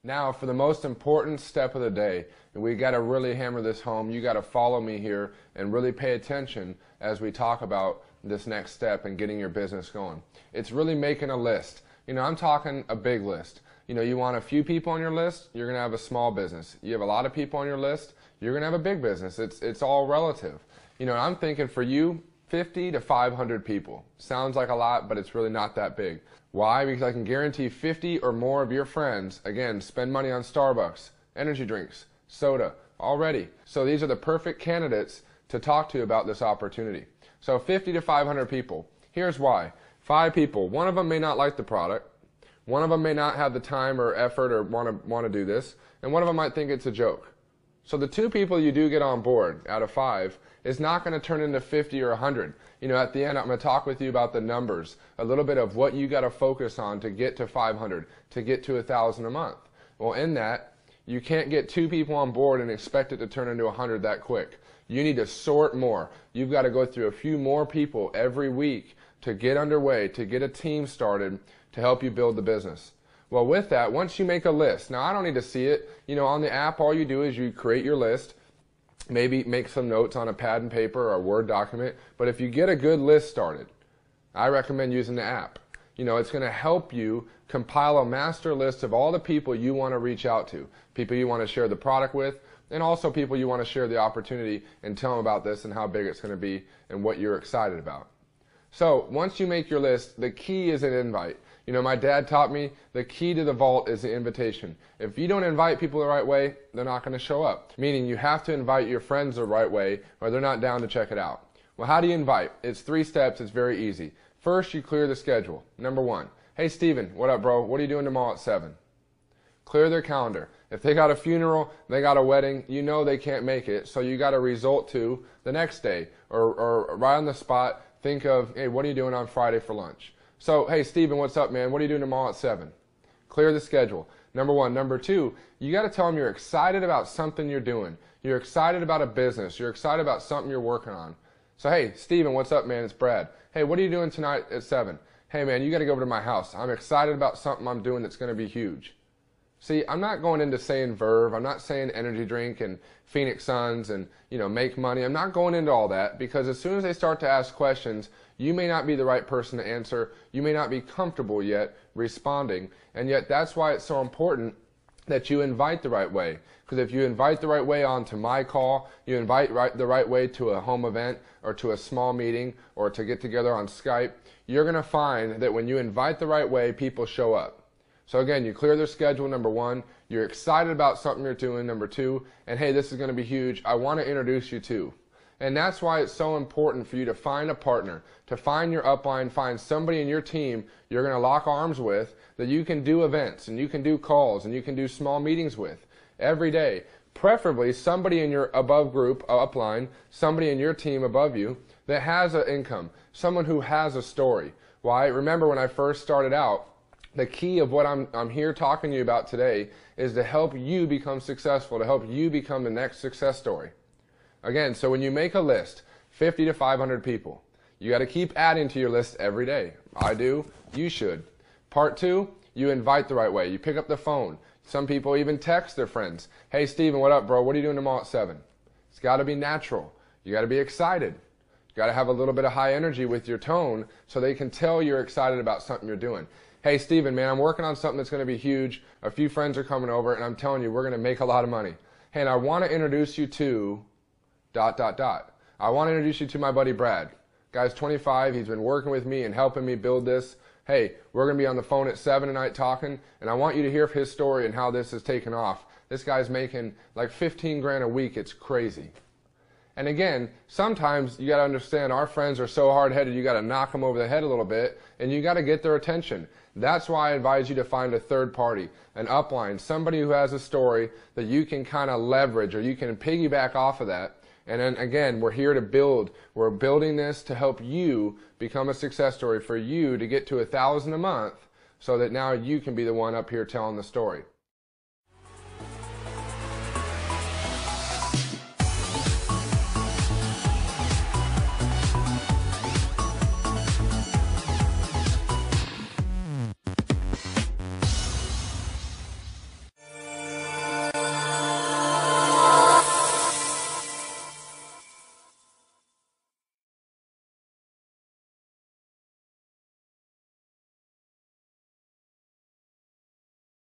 Now, for the most important step of the day, and we got to really hammer this home, you got to follow me here and really pay attention as we talk about this next step and getting your business going. It's really making a list. I'm talking a big list. You want a few people on your list, you're going to have a small business. You have a lot of people on your list, you're going to have a big business. It's all relative. I'm thinking for you, 50 to 500 people. Sounds like a lot, but it's really not that big. Why? Because I can guarantee 50 or more of your friends, again, spend money on Starbucks, energy drinks, soda, already. So these are the perfect candidates to talk to about this opportunity. So 50 to 500 people. Here's why. 5 people. One of them may not like the product. One of them may not have the time or effort or want to do this. And one of them might think it's a joke. So the 2 people you do get on board out of 5 is not going to turn into 50 or 100. At the end, I'm going to talk with you about the numbers, a little bit of what you got to focus on to get to 500, to get to 1,000 a month. Well, in that, you can't get 2 people on board and expect it to turn into 100 that quick. You need to sort more. You've got to go through a few more people every week to get underway, to get a team started to help you build the business. Well, with that, once you make a list, now I don't need to see it. On the app, all you do is you create your list, maybe make some notes on a pad and paper or a Word document. But if you get a good list started, I recommend using the app. It's going to help you compile a master list of all the people you want to reach out to, people you want to share the product with, and also people you want to share the opportunity and tell them about this and how big it's going to be and what you're excited about. So once you make your list, the key is an invite. My dad taught me the key to the vault is the invitation. If you don't invite people the right way, they're not going to show up. Meaning you have to invite your friends the right way or they're not down to check it out. Well, how do you invite? It's 3 steps. It's very easy. First, you clear the schedule. Number 1, hey, Steven, what up, bro? What are you doing tomorrow at 7? Clear their calendar. If they got a funeral, they got a wedding, they can't make it, so you got to resort to the next day or right on the spot, think of, hey, what are you doing on Friday for lunch? So, hey, Steven, what's up, man? What are you doing tomorrow at 7? Clear the schedule. Number 1. Number 2, you got to tell them you're excited about something you're doing. You're excited about a business. You're excited about something you're working on. So, hey, Steven, what's up, man? It's Brad. Hey, what are you doing tonight at 7? Hey, man, you got to go over to my house. I'm excited about something I'm doing that's going to be huge. See, I'm not going into saying Verve. I'm not saying energy drink and Phoenix Suns and, make money. I'm not going into all that because as soon as they start to ask questions, you may not be the right person to answer. You may not be comfortable yet responding. And yet that's why it's so important that you invite the right way. Because if you invite the right way onto my call, you invite the right way to a home event or to a small meeting or to get together on Skype, you're going to find that when you invite the right way, people show up. So again, you clear their schedule, number 1. You're excited about something you're doing, number 2. And hey, this is going to be huge. I want to introduce you to. And that's why it's so important for you to find a partner, to find your upline, find somebody in your team you're going to lock arms with that you can do events and you can do calls and you can do small meetings with every day. Preferably somebody in your above group, upline, somebody in your team above you that has an income, someone who has a story. Why? Remember when I first started out, the key of what I'm here talking to you about today is to help you become successful, to help you become the next success story. Again, so when you make a list, 50 to 500 people, you got to keep adding to your list every day. I do. You should. Part 2, you invite the right way. You pick up the phone. Some people even text their friends. Hey, Steven, what up, bro? What are you doing tomorrow at 7? It's got to be natural. You got to be excited. You got to have a little bit of high energy with your tone so they can tell you're excited about something you're doing. Hey, Steven, man, I'm working on something that's going to be huge. A few friends are coming over, and I'm telling you, we're going to make a lot of money. Hey, and I want to introduce you to ... I want to introduce you to my buddy Brad. Guy's 25. He's been working with me and helping me build this. Hey, we're going to be on the phone at 7 tonight talking, and I want you to hear his story and how this has taken off. This guy's making like 15 grand a week. It's crazy. And again, sometimes you got to understand our friends are so hard-headed, you got to knock them over the head a little bit, and you got to get their attention. That's why I advise you to find a third party, an upline, somebody who has a story that you can kind of leverage or you can piggyback off of that. And then again, we're here to build. We're building this to help you become a success story, for you to get to 1,000 a month so that now you can be the one up here telling the story.